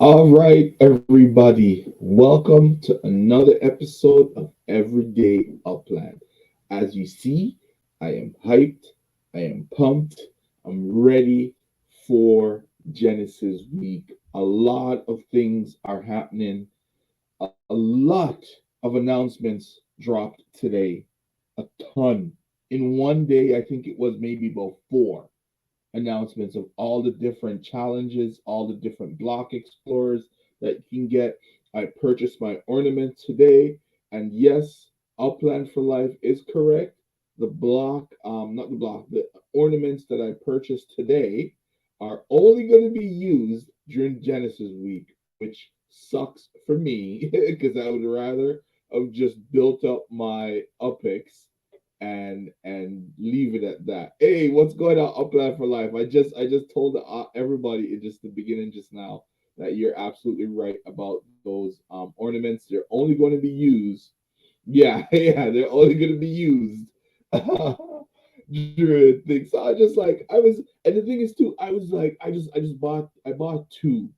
All right, everybody. Welcome to another episode of Everyday Upland. As you see, I am hyped, I am pumped, I'm ready for Genesis week. A lot of things are happening, a lot of announcements dropped today. A ton. In one day, I think it was maybe about four announcements of all the different challenges, all the different block explorers that you can get. I purchased my ornament today, and yes, Upland for Life is correct. The block, not the block, the ornaments that I purchased today are only going to be used during Genesis week, which sucks for me because I would rather have just built up my Upex and leave it at that. Hey, what's going on, Upland for Life? I just told everybody in just the beginning just now that you're absolutely right about those ornaments. They're only going to be used. Yeah, yeah, they're only going to be used during things. So I was, and the thing is too, I was like, I bought two,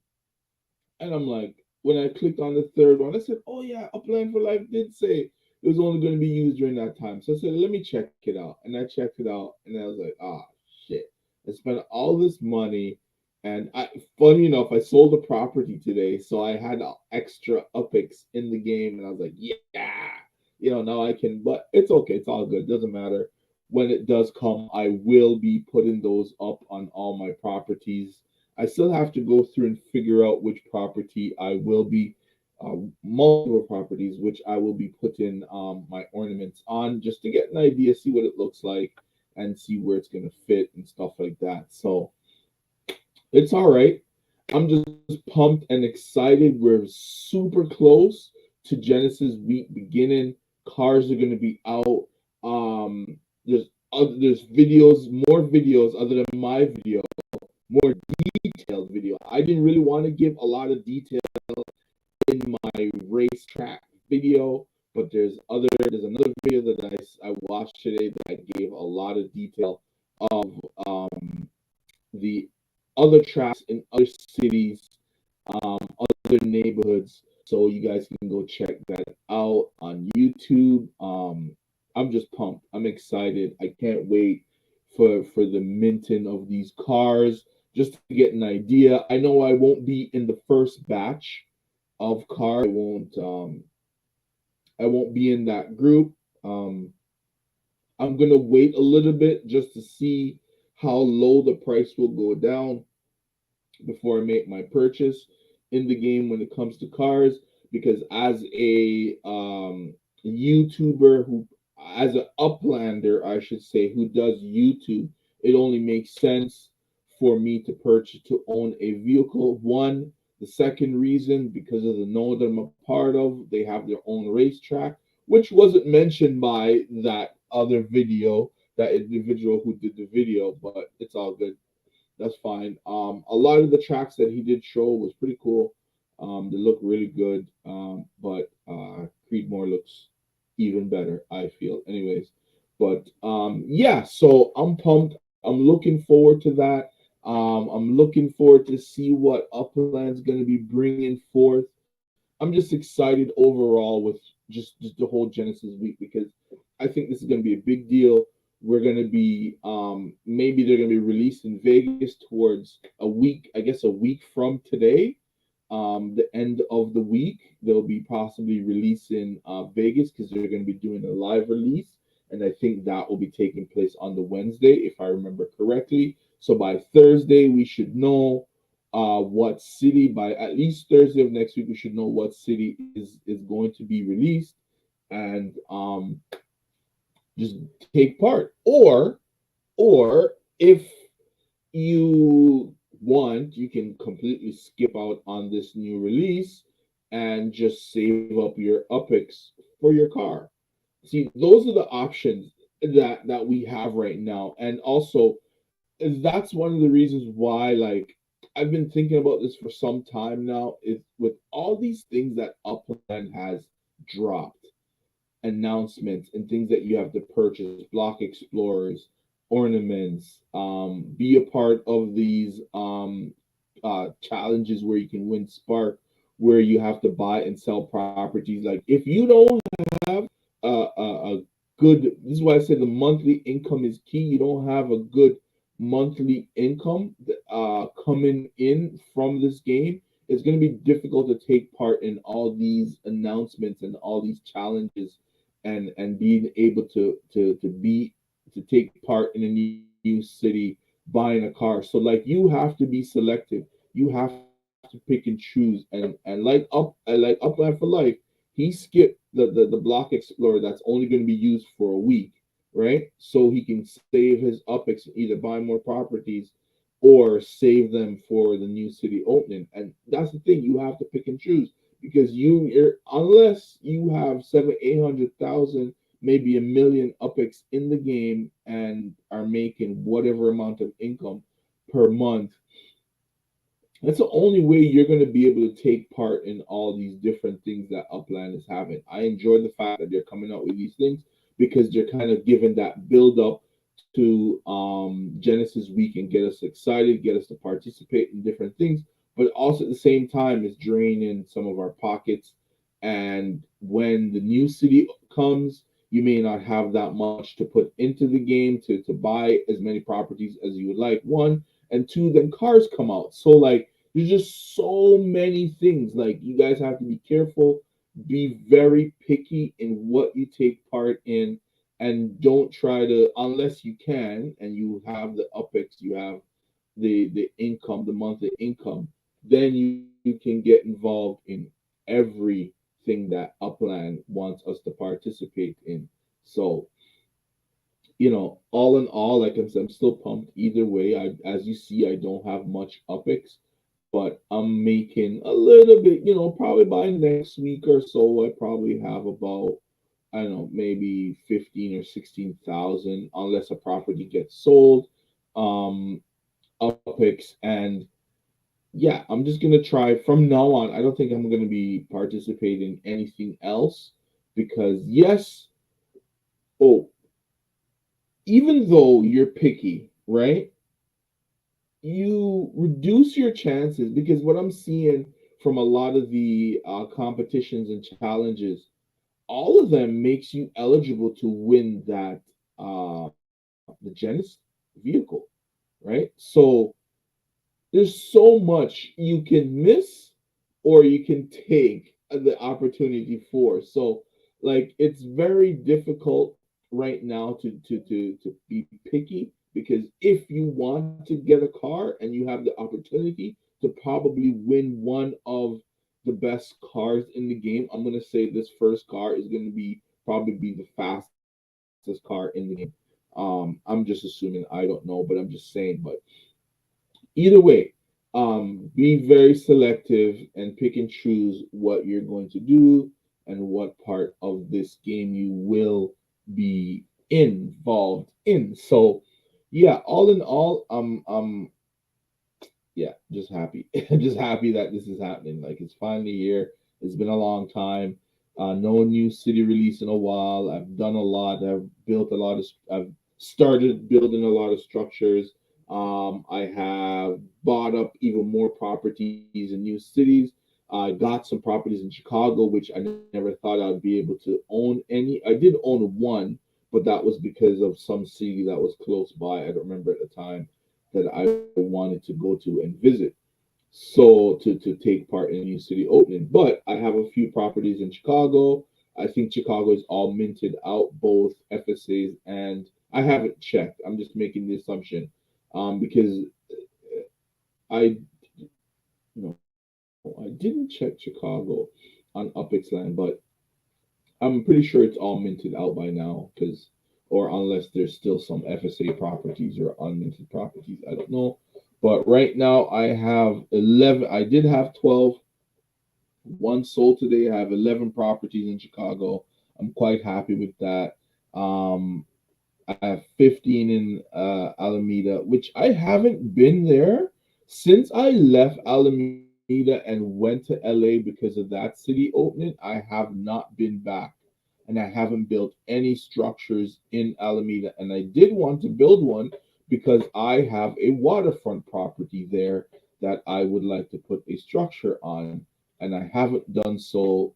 and I'm like, when I clicked on the third one, I said, "Oh yeah, Upland for Life did say it was only going to be used during that time." So I said, "Let me check it out," and I checked it out, and I was like, "Ah, shit! I spent all this money, and funny enough, I sold a property today, so I had extra upics in the game, and I was like, yeah, now I can." But it's okay, it's all good, doesn't matter. When it does come, I will be putting those up on all my properties. I still have to go through and figure out which property I will be, multiple properties, which I will be putting my ornaments on just to get an idea, see what it looks like, and see where it's going to fit and stuff like that. So it's all right. I'm just pumped and excited. We're super close to Genesis week beginning. Cars are going to be out. There's videos, more videos other than my video, more detailed video. I didn't really want to give a lot of detail in my racetrack video, but there's another video that I watched today that gave a lot of detail of the other tracks in other cities, other neighborhoods. So you guys can go check that out on YouTube. I'm just pumped. I'm excited. I can't wait for the minting of these cars just to get an idea. I know I won't be in the first batch of cars. I won't be in that group. Um, I'm gonna wait a little bit just to see how low the price will go down before I make my purchase in the game when it comes to cars. Because as a YouTuber who, as an uplander, I should say, who does YouTube, it only makes sense for me to purchase to own a vehicle. One, the second reason, because of the node I'm a part of, they have their own racetrack, which wasn't mentioned by that other video, that individual who did the video, but it's all good. That's fine. A lot of the tracks that he did show was pretty cool. They look really good. But Creedmoor looks even better, I feel. Anyways, but yeah. So I'm pumped. I'm looking forward to that. I'm looking forward to see what Upland's going to be bringing forth. I'm just excited overall with just the whole Genesis week because I think this is going to be a big deal. We're going to be maybe they're going to be released in Vegas towards a week, I guess a week from today. The end of the week they'll be possibly releasing Vegas because they're going to be doing a live release, and I think that will be taking place on the Wednesday if I remember correctly. So by Thursday we should know what city. By at least Thursday of next week we should know what city is going to be released, and just take part. Or if you want, you can completely skip out on this new release and just save up your upex for your car. See, those are the options that we have right now. And also, that's one of the reasons why, like, I've been thinking about this for some time now, is with all these things that Upland has dropped, announcements and things that you have to purchase, block explorers, ornaments, be a part of these challenges where you can win Spark, where you have to buy and sell properties. Like if you don't have a good, this is why I say the monthly income is key. You don't have a good monthly income coming in from this game, it's going to be difficult to take part in all these announcements and all these challenges, and being able to take part in a new city, buying a car. So like you have to be selective. You have to pick and choose. And like Upland for Life, he skipped the block explorer that's only going to be used for a week, right? So he can save his upex, either buy more properties or save them for the new city opening. And that's the thing, you have to pick and choose, because unless you have 700, 800,000, maybe a million upex in the game and are making whatever amount of income per month, that's the only way you're going to be able to take part in all these different things that Upland is having. I enjoy the fact that they're coming out with these things, because they're kind of giving that build up to Genesis Week and get us excited, get us to participate in different things, but also at the same time is draining some of our pockets. And when the new city comes, you may not have that much to put into the game to buy as many properties as you would like. One, and two, then cars come out. So like there's just so many things. Like you guys have to be careful, be very picky in what you take part in, and don't try to, unless you can and you have the upex, you have the income, the monthly income, then you can get involved in everything that Upland wants us to participate in. So all in all, like I said, I'm still pumped either way. As you see, I don't have much upex, but I'm making a little bit. Probably by next week or so, I probably have about, I don't know, maybe 15 or 16,000, unless a property gets sold. Upex. And yeah, I'm just gonna try from now on. I don't think I'm gonna be participating in anything else, because yes, oh, even though you're picky, right? You reduce your chances, because what I'm seeing from a lot of the competitions and challenges, all of them makes you eligible to win that the Genesis vehicle, right? So there's so much you can miss or you can take the opportunity for. So like it's very difficult right now to be picky, because if you want to get a car and you have the opportunity to probably win one of the best cars in the game, I'm gonna say this first car is gonna be probably be the fastest car in the game. I'm just assuming, I don't know, but I'm just saying. But either way, be very selective and pick and choose what you're going to do and what part of this game you will be involved in. So, yeah, all in all, yeah, just happy, just happy that this is happening. Like it's finally here. It's been a long time. No new city release in a while. I've done a lot. I've built a lot of. I've started building a lot of structures. I have bought up even more properties in new cities. I got some properties in Chicago, which I never thought I'd be able to own any. I did own one, but that was because of some city that was close by. I don't remember at the time that I wanted to go to and visit. So to take part in a new city opening. But I have a few properties in Chicago. I think Chicago is all minted out, both FSAs, and I haven't checked. I'm just making the assumption, because I no, I didn't check Chicago on UpXLand, but I'm pretty sure it's all minted out by now, because or unless there's still some FSA properties or unminted properties, I don't know. But right now I have 11. I did have 12. One sold today. I have 11 properties in Chicago. I'm quite happy with that. I have 15 in Alameda, which I haven't been there since I left Alameda and went to LA because of that city opening. I have not been back, and I haven't built any structures in Alameda. And I did want to build one because I have a waterfront property there that I would like to put a structure on, and I haven't done so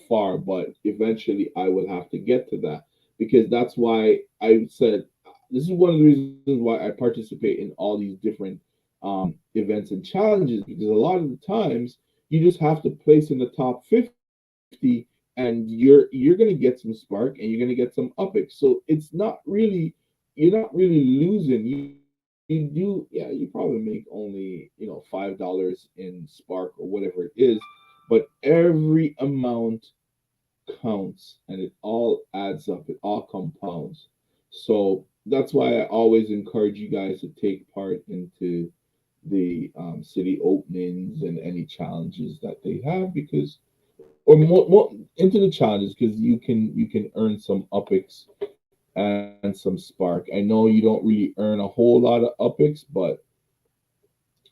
far, but eventually I will have to get to that, because that's why I said this is one of the reasons why I participate in all these different events and challenges, because a lot of the times you just have to place in the top 50, and you're going to get some spark and you're going to get some upics. So it's not really, you're not really losing. You do, yeah, you probably make only, $5 in spark or whatever it is, but every amount counts and it all adds up, it all compounds. So that's why I always encourage you guys to take part into the city openings and any challenges that they have, because, or more into the challenges, because you can earn some upics and some spark. I know you don't really earn a whole lot of upics, but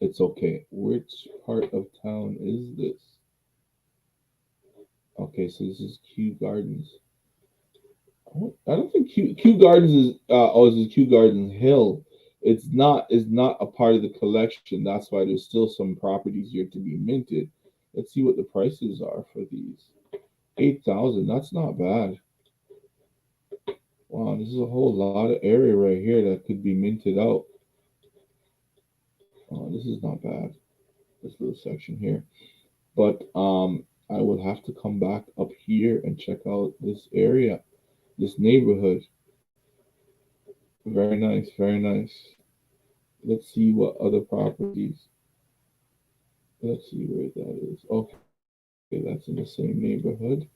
it's okay. Which part of town is this? Okay, so this is Kew Gardens. I don't think Kew Gardens is. Oh, this is Kew Gardens Hill. It's not a part of the collection. That's why there's still some properties here to be minted. Let's see what the prices are for these. 8,000. That's not bad. Wow, this is a whole lot of area right here that could be minted out. Oh, this is not bad. This little section here. But I will have to come back up here and check out this area, this neighborhood. Very nice, very nice. Let's see what other properties. Let's see where that is. Okay, that's in the same neighborhood.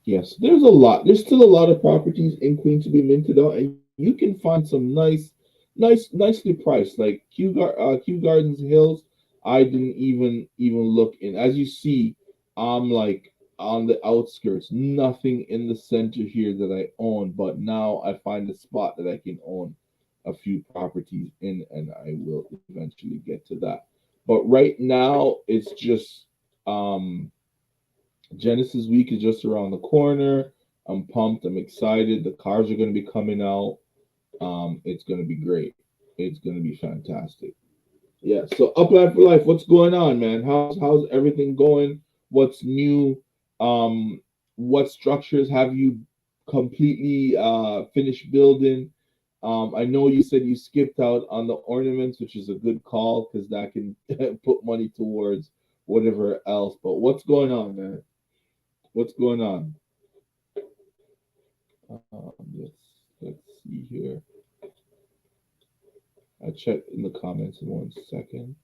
Yes, there's a lot. There's still a lot of properties in Queens to be minted out, and you can find some nicely priced, like Kew Gardens Hills. I didn't even look in. As you see, I'm like on the outskirts, nothing in the center here that I own. But now I find a spot that I can own a few properties in, and I will eventually get to that. But right now, it's just um Genesis Week is just around the corner. I'm pumped. I'm excited. The cars are going to be coming out. It's going to be great. It's going to be fantastic. Yeah. So Upland for Life. What's going on, man? How's everything going? What's new? What structures have you completely finished building? I know you said you skipped out on the ornaments, which is a good call because that can put money towards whatever else. But what's going on, man? What's going on? Let's see here. I check in the comments in 1 second.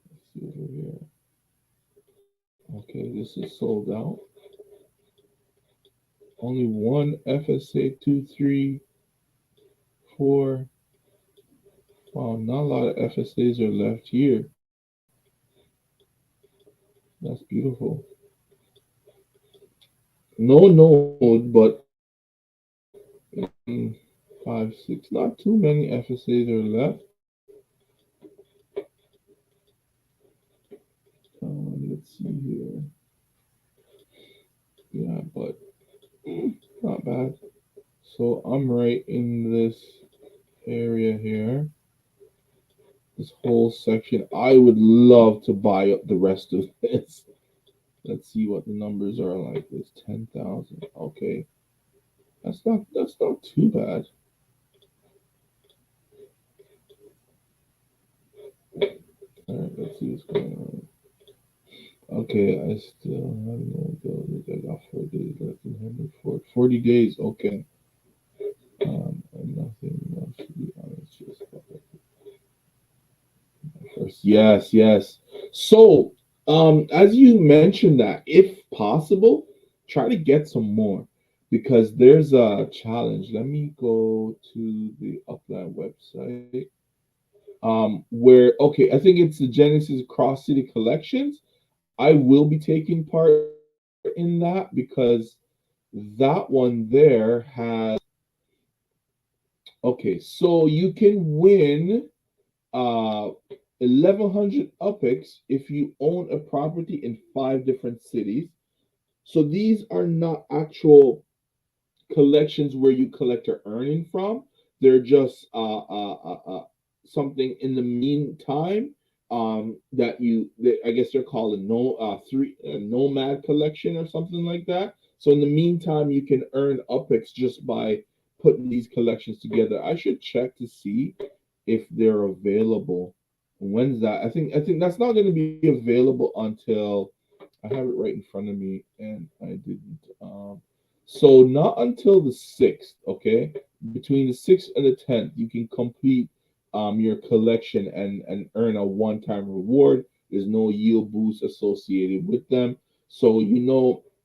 Let's see over here. Okay, this is sold out. Only one FSA 2344. Wow, not a lot of FSAs are left here. That's beautiful. No node, but 5, 6. Not too many FSAs are left. Let's see here. Yeah, but not bad. So I'm right in this area here, this whole section. I would love to buy up the rest of this. Let's see what the numbers are like. This 10,000. Okay, that's not too bad. All right, let's see what's going on. Okay, I still have no ability. I got 4 days left in Henry Ford. 40 days. Okay. And nothing else to be honest. Just first. Yes, yes. So, as you mentioned that, if possible, try to get some more, because there's a challenge. Let me go to the Upland website. Where okay, I think it's the Genesis Cross City Collections. I will be taking part in that, because that one there has okay, so you can win 1100 UPIX if you own a property in 5 different cities. So these are not actual collections where you collect your earning from. They're just something in the meantime that I guess they're called a no three a nomad collection or something like that. So in the meantime, you can earn UPIX just by putting these collections together. I should check to see if they're available. When's that? I think that's not going to be available until I have it right in front of me, and I didn't. So not until the 6th. Okay, between the 6th and the 10th, you can complete your collection and earn a one-time reward. There's no yield boost associated with them. So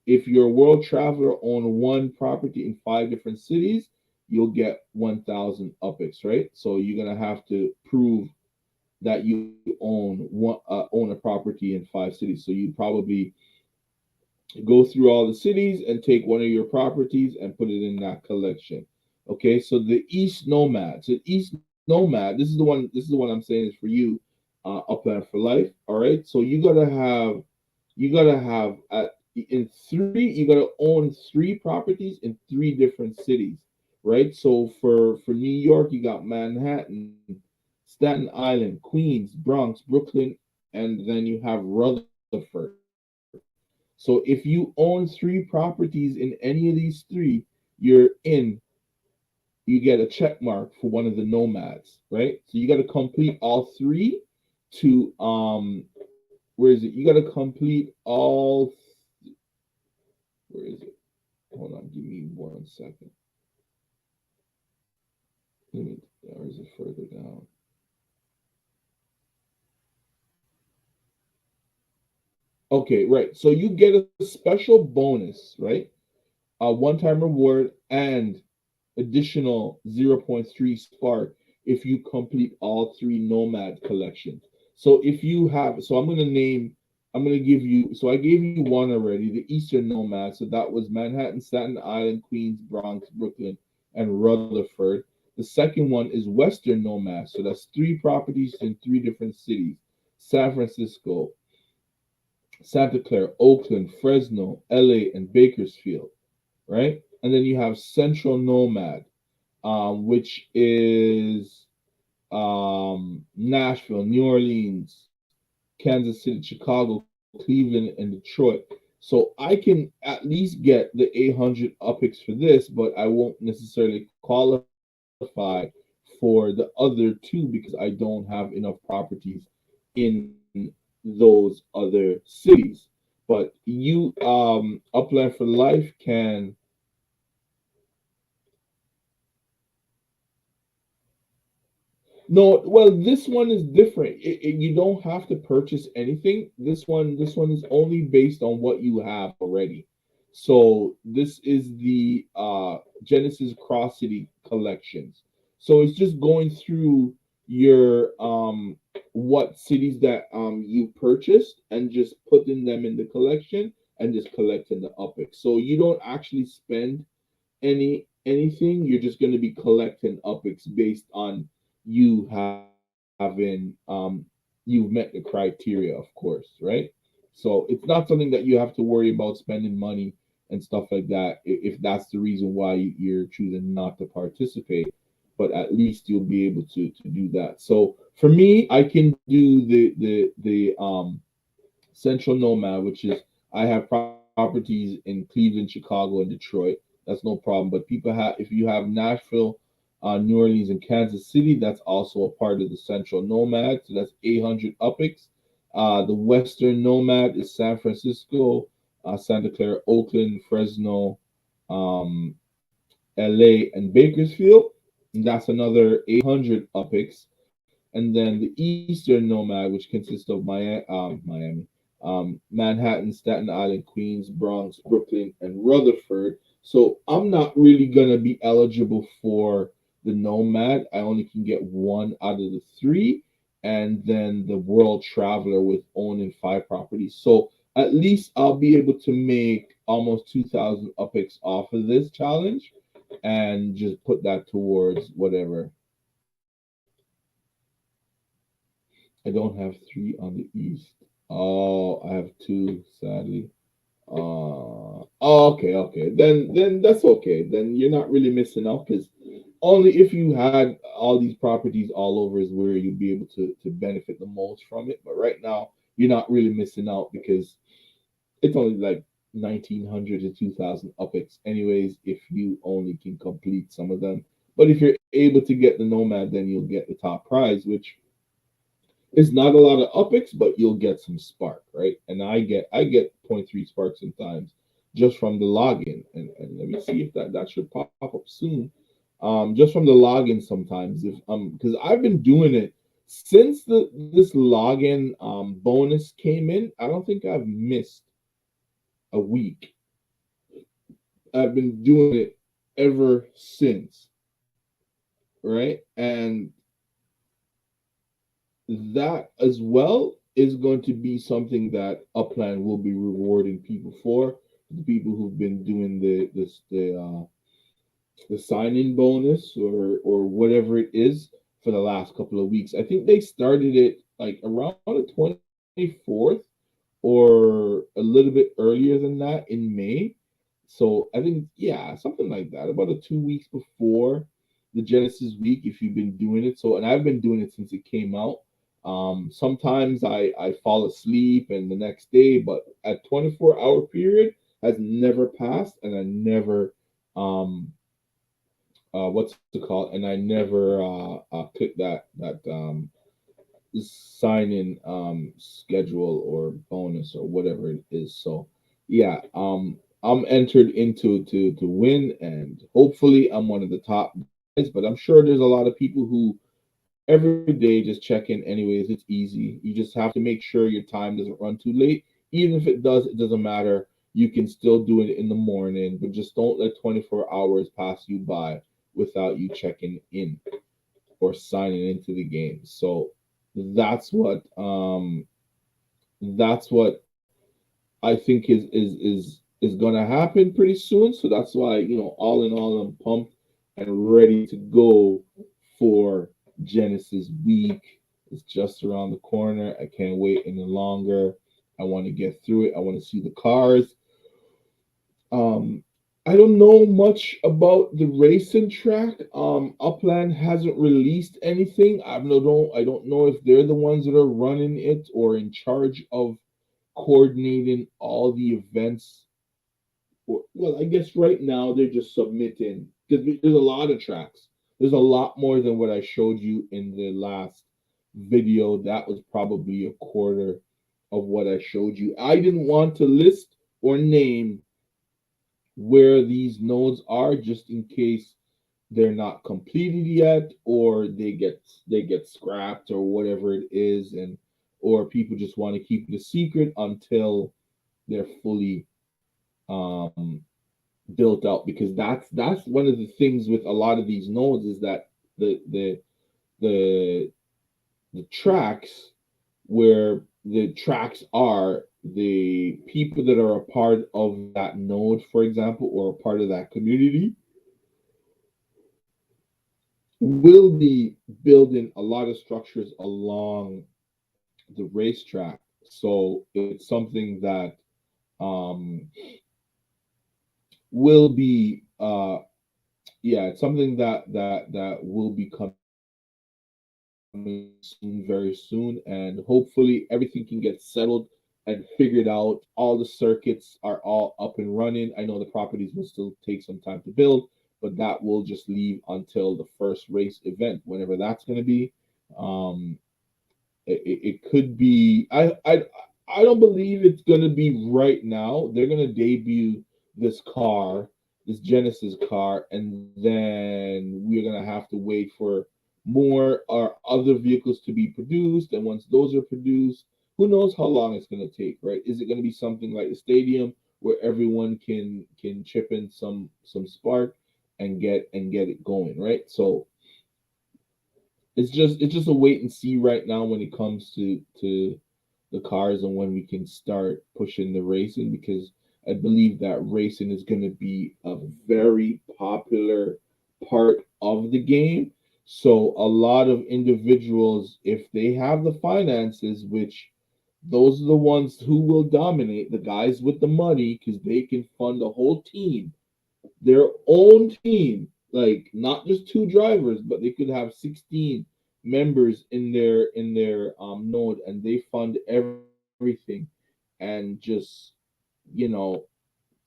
if you're a world traveler on one property in 5 different cities, you'll get 1,000 UPIX, right? So you're gonna have to prove that you own a property in 5 cities. So you probably go through all the cities and take one of your properties and put it in that collection. Okay, so the East Nomad. So East Nomad, this is the one. This is the one I'm saying is for you, Upland for life. All right, so you gotta have in three. You gotta own three properties in 3 different cities, right? So for New York, you got Manhattan, Staten Island, Queens, Bronx, Brooklyn, and then you have Rutherford. So if you own three properties in any of these three, you're in. You get a check mark for one of the nomads, right? So you got to complete all three to where is it? You got to complete all. Where is it? Hold on, give me 1 second. Let me. Or is it further down? Okay, right. So you get a special bonus, right? A one-time reward and additional zero point 0.3 spark if you complete all three nomad collections. So if you have, so I'm going to give you, so I gave you one already, the Eastern Nomad. So that was Manhattan, Staten Island, Queens, Bronx, Brooklyn, and Rutherford. The second one is Western Nomad. So that's three properties in 3 different cities: San Francisco, Santa Clara, Oakland, Fresno, LA, and Bakersfield, right? And then you have Central Nomad, which is Nashville, New Orleans, Kansas City, Chicago, Cleveland, and Detroit. So I can at least get the 800 UPIX for this, but I won't necessarily qualify for the other two because I don't have enough properties in those other cities. But you, Upland for Life can. No, well, this one is different. You don't have to purchase anything. This one is only based on what you have already. So this is the Genesis Cross City collections. So it's just going through your what cities that you purchased and just putting them in the collection and just collecting the UPIX. So you don't actually spend anything. You're just going to be collecting UPIX based on you you've met the criteria, of course, right? So it's not something that you have to worry about spending money and stuff like that if that's the reason why you're choosing not to participate. But at least you'll be able to do that. So for me, I can do the Central Nomad, which is I have properties in Cleveland, Chicago, and Detroit. That's no problem. But people have if you have Nashville, New Orleans, and Kansas City, that's also a part of the Central Nomad. So that's 800 UPIX. The Western Nomad is San Francisco, Santa Clara, Oakland, Fresno, um, LA, and Bakersfield. And that's another 800 UPIX. And then the Eastern Nomad, which consists of Miami, Manhattan, Staten Island, Queens, Bronx, Brooklyn, and Rutherford. So I'm not really gonna be eligible for the Nomad. I only can get one out of the three, and then the World Traveler with owning 5 properties. So at least I'll be able to make almost 2,000 UPIX off of this challenge, and just put that towards whatever. I don't have three on the east. Oh, I have two, sadly. Oh, okay, okay. Then that's okay. Then you're not really missing out because only if you had all these properties all over is where you'd be able to benefit the most from it. But right now, you're not really missing out because it's only like 1900 to 2000 UPX anyways if you only can complete some of them. But if you're able to get the Nomad, then you'll get the top prize, which is not a lot of UPX, but you'll get some spark, right? And I get point 0.3 spark sometimes just from the login. And let me see if that should pop up soon. Just from the login sometimes if because I've been doing it since the this login bonus came in. I don't think I've missed a week. I've been doing it ever since, right? And that as well is going to be something that Upland will be rewarding people for. The people who've been doing the sign in bonus or whatever it is for the last couple of weeks. I think they started it like around the 24th or a little bit earlier than that in May. So I think yeah, something like that. About a 2 weeks before the Genesis week, if you've been doing it. So and I've been doing it since it came out. Sometimes I fall asleep and the next day, but a 24-hour period has never passed, and I never what's it called? And I never click that sign in schedule or bonus or whatever it is. So yeah, I'm entered into to win, and hopefully I'm one of the top guys. But I'm sure there's a lot of people who every day just check in anyways. It's easy. You just have to make sure your time doesn't run too late. Even if it does, it doesn't matter. You can still do it in the morning, but just don't let 24 hours pass you by without you checking in or signing into the game. So that's what um that's what I think is gonna happen pretty soon. So that's why, all in all, I'm pumped and ready to go for Genesis week. It's just around the corner. I can't wait any longer. I want to get through it. I want to see the cars. Um, I don't know much about the racing track. Upland hasn't released anything. I don't know if they're the ones that are running it or in charge of coordinating all the events. Well, I guess right now they're just submitting because there's a lot of tracks. There's a lot more than what I showed you in the last video. That was probably a quarter of what I showed you. I didn't want to list or name where these nodes are just in case they're not completed yet or they get scrapped or whatever it is, and or people just want to keep it a secret until they're fully um built out, because that's one of the things with a lot of these nodes is that the the the the tracks where the tracks are, the people that are a part of that node, for example, or a part of that community, will be building a lot of structures along the racetrack. So it's something that um, will be yeah, it's something that will be coming soon, very soon, and hopefully everything can get settled and figured out. All the circuits are all up and running. I know the properties will still take some time to build, but that will just leave until the first race event, whenever that's going to be. Um, it could be. I don't believe it's gonna be right now. They're gonna debut this car, this Genesis car, and then we're gonna have to wait for more or other vehicles to be produced. And once those are produced, who knows how long it's gonna take, right? Is it gonna be something like the stadium where everyone can chip in some spark and get it going, right? So it's just a wait and see right now when it comes to the cars and when we can start pushing the racing, because I believe that racing is going to be a very popular part of the game. So a lot of individuals, if they have the finances, which those are the ones who will dominate, the guys with the money, because they can fund a whole team, their own team, like not just two drivers, but they could have 16 members in their node, and they fund everything and just, you know,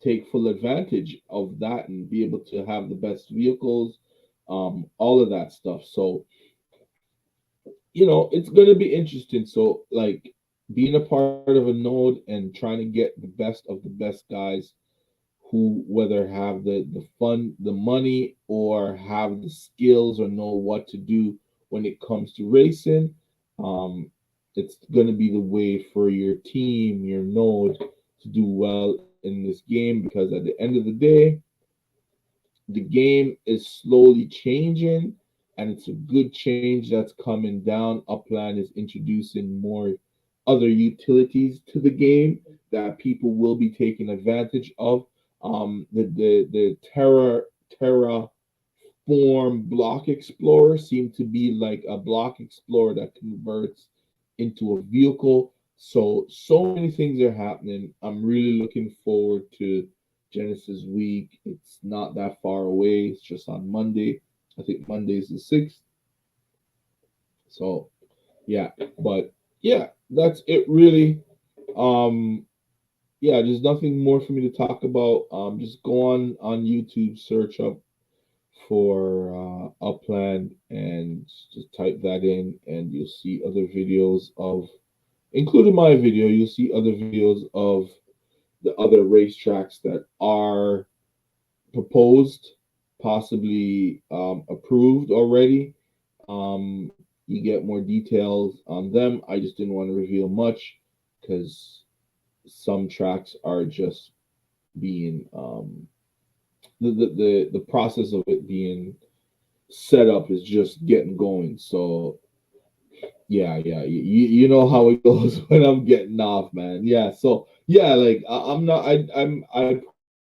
take full advantage of that and be able to have the best vehicles, all of that stuff. So, you know, it's going to be interesting. So, like, being a part of a node and trying to get the best of the best guys who, whether have the fun, the money, or have the skills, or know what to do when it comes to racing, um, it's going to be the way for your team, your node, to do well in this game, because at the end of the day, the game is slowly changing, and it's a good change that's coming down. Upland is introducing more other utilities to the game that people will be taking advantage of. The Terra form block explorer seemed to be like a block explorer that converts into a vehicle. So many things are happening. I'm really looking forward to Genesis week. It's not that far away. It's just on Monday. I think Monday is the 6th. So yeah, but yeah, that's it really. um yeah, there's nothing more for me to talk about. Just go on YouTube, search up for Upland, and just type that in, and you'll see other videos of, including my video, you'll see other videos of the other racetracks that are proposed, possibly approved already. You get more details on them. I just didn't want to reveal much because some tracks are just being the process of it being set up is just getting going. So yeah, you know how it goes when I'm getting off, man. Yeah, so yeah, like I'm not. I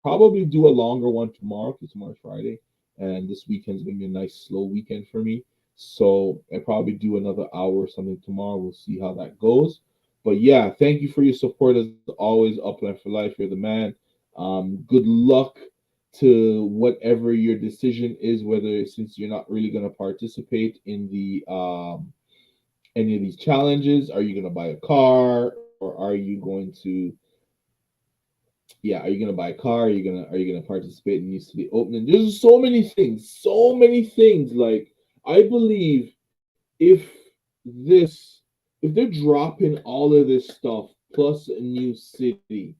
probably do a longer one tomorrow because tomorrow's Friday, and this weekend's gonna be a nice slow weekend for me. So I probably do another hour or something tomorrow. We'll see how that goes. But yeah, thank you for your support as always. Upland for life. You're the man. Good luck to whatever your decision is. Whether, since you're not really gonna participate in the any of these challenges, are you gonna buy a car, or are you going to, yeah, are you gonna buy a car? Are you gonna participate in these city opening? There's so many things. Like, I believe if this if they're dropping all of this stuff plus a new city,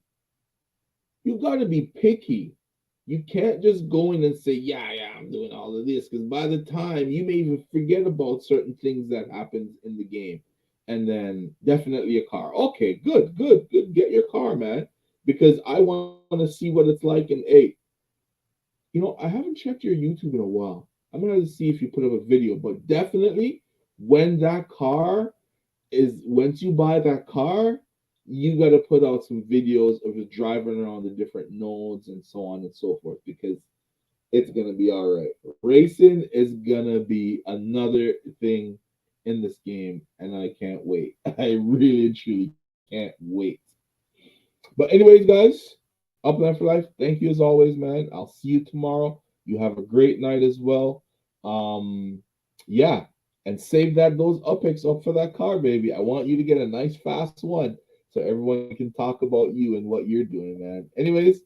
you gotta be picky. You can't just go in and say, yeah, I'm doing all of this, because by the time, you may even forget about certain things that happens in the game. And then definitely a car. Okay, good. Get your car, man, because I want to see what it's like. And hey, I haven't checked your YouTube in a while. I'm gonna see if you put up a video, but definitely when that car once you buy that car, you got to put out some videos of you driving around the different nodes and so on and so forth, because it's gonna be all right. Racing is gonna be another thing in this game, and I can't wait. I really truly can't wait. But anyways, guys, Upland for life. Thank you as always, man. I'll see you tomorrow. You have a great night as well. Yeah, and save those upex up for that car, baby. I want you to get a nice fast one so everyone can talk about you and what you're doing, man. Anyways,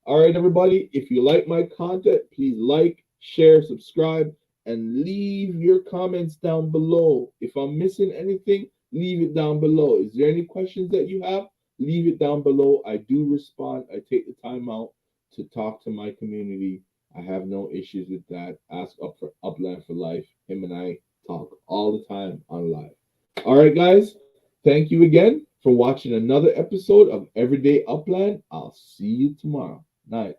all right, everybody. If you like my content, please like, share, subscribe, and leave your comments down below. If I'm missing anything, leave it down below. Is there any questions that you have? Leave it down below. I do respond. I take the time out to talk to my community. I have no issues with that. Ask up for Upland for life. Him and I talk all the time on live. All right, guys. Thank you again for watching another episode of Everyday Upland. I'll see you tomorrow. Night.